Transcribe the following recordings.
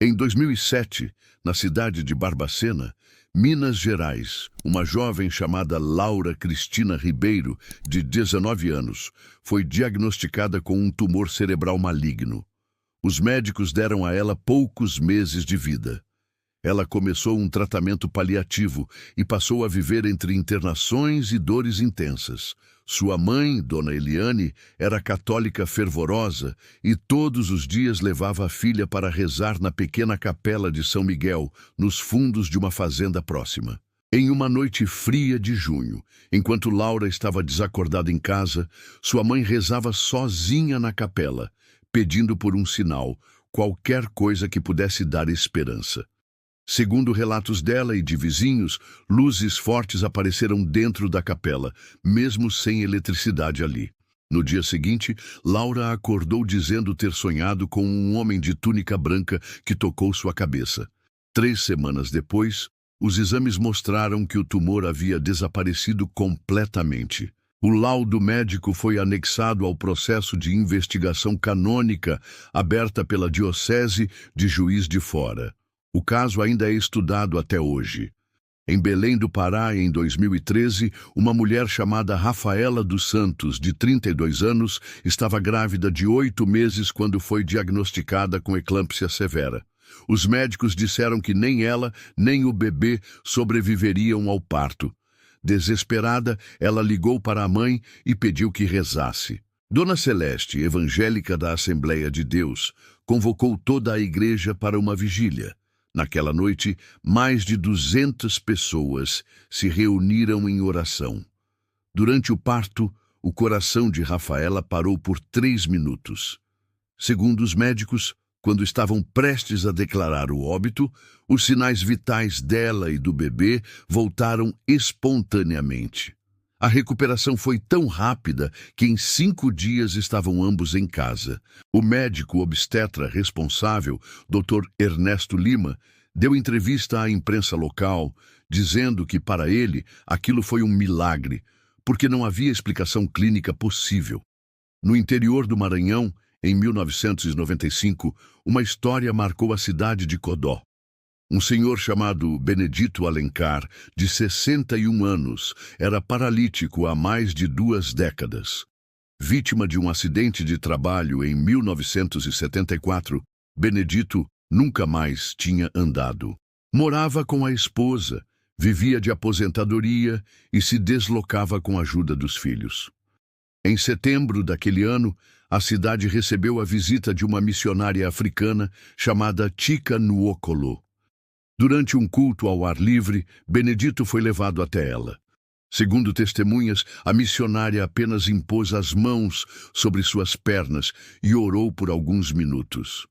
Em 2007, na cidade de Barbacena, Minas Gerais, uma jovem chamada Laura Cristina Ribeiro, de 19 anos, foi diagnosticada com um tumor cerebral maligno. Os médicos deram a ela poucos meses de vida. Ela começou um tratamento paliativo e passou a viver entre internações e dores intensas. Sua mãe, Dona Eliane, era católica fervorosa e todos os dias levava a filha para rezar na pequena capela de São Miguel, nos fundos de uma fazenda próxima. Em uma noite fria de junho, enquanto Laura estava desacordada em casa, sua mãe rezava sozinha na capela, pedindo por um sinal, qualquer coisa que pudesse dar esperança. Segundo relatos dela e de vizinhos, luzes fortes apareceram dentro da capela, mesmo sem eletricidade ali. No dia seguinte, Laura acordou dizendo ter sonhado com um homem de túnica branca que tocou sua cabeça. 3 semanas depois, os exames mostraram que o tumor havia desaparecido completamente. O laudo médico foi anexado ao processo de investigação canônica aberta pela Diocese de Juiz de Fora. O caso ainda é estudado até hoje. Em Belém do Pará, em 2013, uma mulher chamada Rafaela dos Santos, de 32 anos, estava grávida de 8 meses quando foi diagnosticada com eclâmpsia severa. Os médicos disseram que nem ela, nem o bebê sobreviveriam ao parto. Desesperada, ela ligou para a mãe e pediu que rezasse. Dona Celeste, evangélica da Assembleia de Deus, convocou toda a igreja para uma vigília. Naquela noite, mais de 200 pessoas se reuniram em oração. Durante o parto, o coração de Rafaela parou por 3 minutos. Segundo os médicos, quando estavam prestes a declarar o óbito, os sinais vitais dela e do bebê voltaram espontaneamente. A recuperação foi tão rápida que em 5 dias estavam ambos em casa. O médico obstetra responsável, Dr. Ernesto Lima, deu entrevista à imprensa local, dizendo que para ele aquilo foi um milagre, porque não havia explicação clínica possível. No interior do Maranhão, em 1995, uma história marcou a cidade de Codó. Um senhor chamado Benedito Alencar, de 61 anos, era paralítico há mais de 2 décadas. Vítima de um acidente de trabalho em 1974, Benedito nunca mais tinha andado. Morava com a esposa, vivia de aposentadoria e se deslocava com a ajuda dos filhos. Em setembro daquele ano, a cidade recebeu a visita de uma missionária africana chamada Tika Nwokolo. Durante um culto ao ar livre, Benedito foi levado até ela. Segundo testemunhas, a missionária apenas impôs as mãos sobre suas pernas e orou por alguns minutos.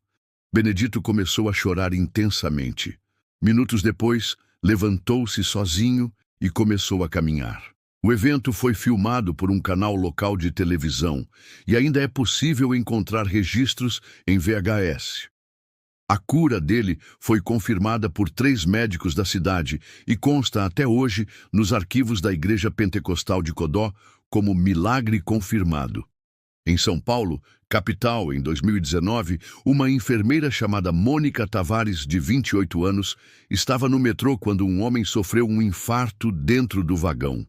Benedito começou a chorar intensamente. Minutos depois, levantou-se sozinho e começou a caminhar. O evento foi filmado por um canal local de televisão e ainda é possível encontrar registros em VHS. A cura dele foi confirmada por 3 médicos da cidade e consta até hoje nos arquivos da Igreja Pentecostal de Codó como milagre confirmado. Em São Paulo, capital, em 2019, uma enfermeira chamada Mônica Tavares, de 28 anos, estava no metrô quando um homem sofreu um infarto dentro do vagão.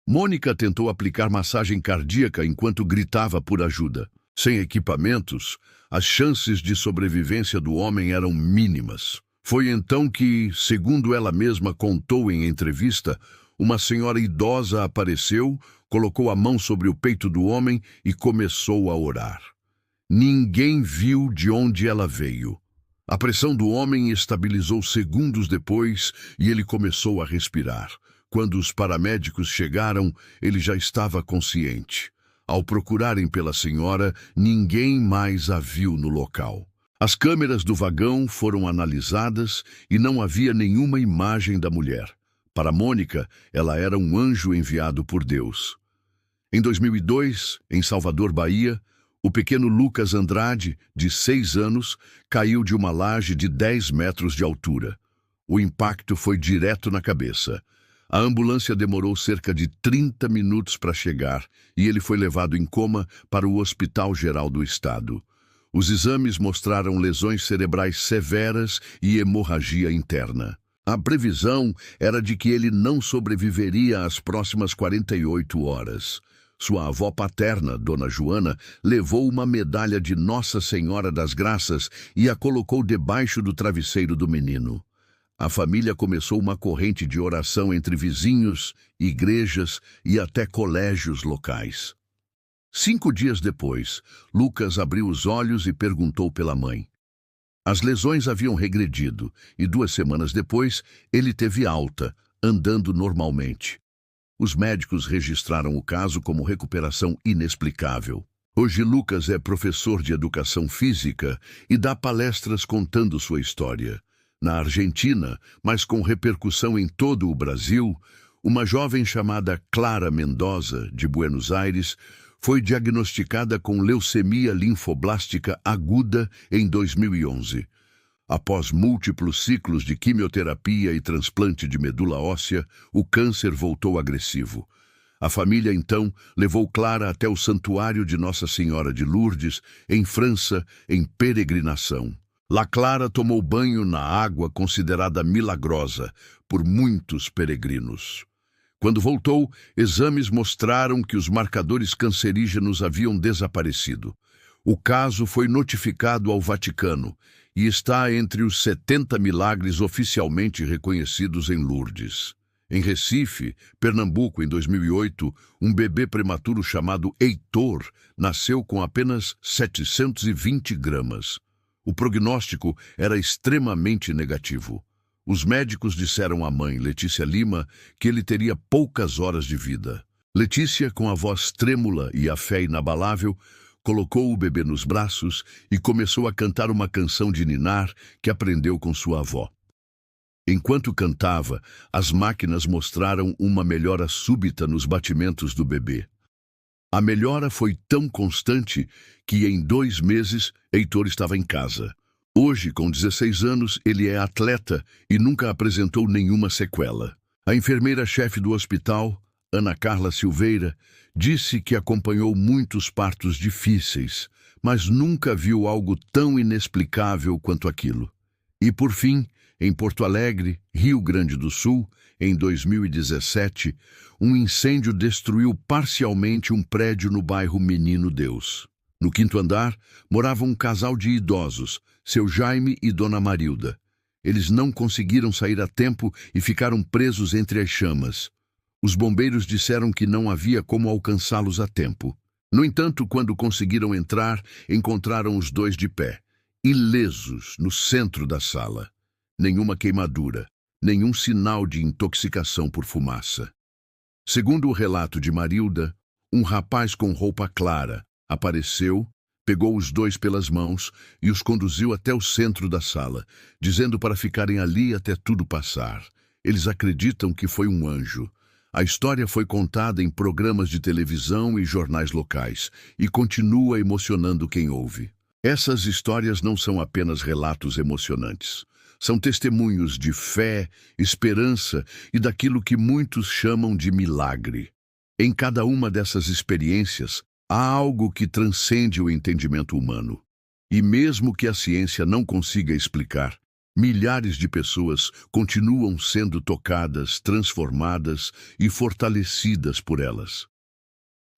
Mônica tentou aplicar massagem cardíaca enquanto gritava por ajuda. Sem equipamentos, as chances de sobrevivência do homem eram mínimas. Foi então que, segundo ela mesma contou em entrevista, uma senhora idosa apareceu, colocou a mão sobre o peito do homem e começou a orar. Ninguém viu de onde ela veio. A pressão do homem estabilizou segundos depois e ele começou a respirar. Quando os paramédicos chegaram, ele já estava consciente. Ao procurarem pela senhora, ninguém mais a viu no local. As câmeras do vagão foram analisadas e não havia nenhuma imagem da mulher. Para Mônica, ela era um anjo enviado por Deus. Em 2002, em Salvador, Bahia, o pequeno Lucas Andrade, de 6 anos, caiu de uma laje de 10 metros de altura. O impacto foi direto na cabeça. A ambulância demorou cerca de 30 minutos para chegar e ele foi levado em coma para o Hospital Geral do Estado. Os exames mostraram lesões cerebrais severas e hemorragia interna. A previsão era de que ele não sobreviveria às próximas 48 horas. Sua avó paterna, Dona Joana, levou uma medalha de Nossa Senhora das Graças e a colocou debaixo do travesseiro do menino. A família começou uma corrente de oração entre vizinhos, igrejas e até colégios locais. 5 dias depois, Lucas abriu os olhos e perguntou pela mãe. As lesões haviam regredido e 2 semanas depois ele teve alta, andando normalmente. Os médicos registraram o caso como recuperação inexplicável. Hoje Lucas é professor de educação física e dá palestras contando sua história. Na Argentina, mas com repercussão em todo o Brasil, uma jovem chamada Clara Mendoza, de Buenos Aires, foi diagnosticada com leucemia linfoblástica aguda em 2011. Após múltiplos ciclos de quimioterapia e transplante de medula óssea, o câncer voltou agressivo. A família, então, levou Clara até o Santuário de Nossa Senhora de Lourdes, em França, em peregrinação. Lá Clara tomou banho na água considerada milagrosa por muitos peregrinos. Quando voltou, exames mostraram que os marcadores cancerígenos haviam desaparecido. O caso foi notificado ao Vaticano e está entre os 70 milagres oficialmente reconhecidos em Lourdes. Em Recife, Pernambuco, em 2008, um bebê prematuro chamado Heitor nasceu com apenas 720 gramas. O prognóstico era extremamente negativo. Os médicos disseram à mãe, Letícia Lima, que ele teria poucas horas de vida. Letícia, com a voz trêmula e a fé inabalável, colocou o bebê nos braços e começou a cantar uma canção de ninar que aprendeu com sua avó. Enquanto cantava, as máquinas mostraram uma melhora súbita nos batimentos do bebê. A melhora foi tão constante que, em 2 meses, Heitor estava em casa. Hoje, com 16 anos, ele é atleta e nunca apresentou nenhuma sequela. A enfermeira-chefe do hospital, Ana Carla Silveira, disse que acompanhou muitos partos difíceis, mas nunca viu algo tão inexplicável quanto aquilo. E, por fim, em Porto Alegre, Rio Grande do Sul, em 2017, um incêndio destruiu parcialmente um prédio no bairro Menino Deus. No 5º andar, morava um casal de idosos, seu Jaime e Dona Marilda. Eles não conseguiram sair a tempo e ficaram presos entre as chamas. Os bombeiros disseram que não havia como alcançá-los a tempo. No entanto, quando conseguiram entrar, encontraram os 2 de pé, ilesos, no centro da sala. Nenhuma queimadura, nenhum sinal de intoxicação por fumaça. Segundo o relato de Marilda, um rapaz com roupa clara apareceu, pegou os 2 pelas mãos e os conduziu até o centro da sala, dizendo para ficarem ali até tudo passar. Eles acreditam que foi um anjo. A história foi contada em programas de televisão e jornais locais e continua emocionando quem ouve. Essas histórias não são apenas relatos emocionantes. São testemunhos de fé, esperança e daquilo que muitos chamam de milagre. Em cada uma dessas experiências, há algo que transcende o entendimento humano. E mesmo que a ciência não consiga explicar, milhares de pessoas continuam sendo tocadas, transformadas e fortalecidas por elas.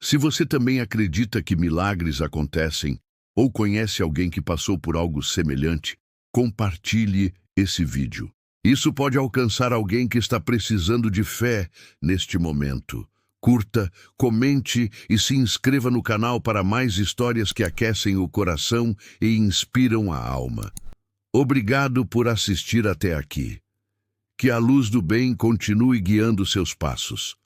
Se você também acredita que milagres acontecem ou conhece alguém que passou por algo semelhante, compartilhe esse vídeo. Isso pode alcançar alguém que está precisando de fé neste momento. Curta, comente e se inscreva no canal para mais histórias que aquecem o coração e inspiram a alma. Obrigado por assistir até aqui. Que a luz do bem continue guiando seus passos.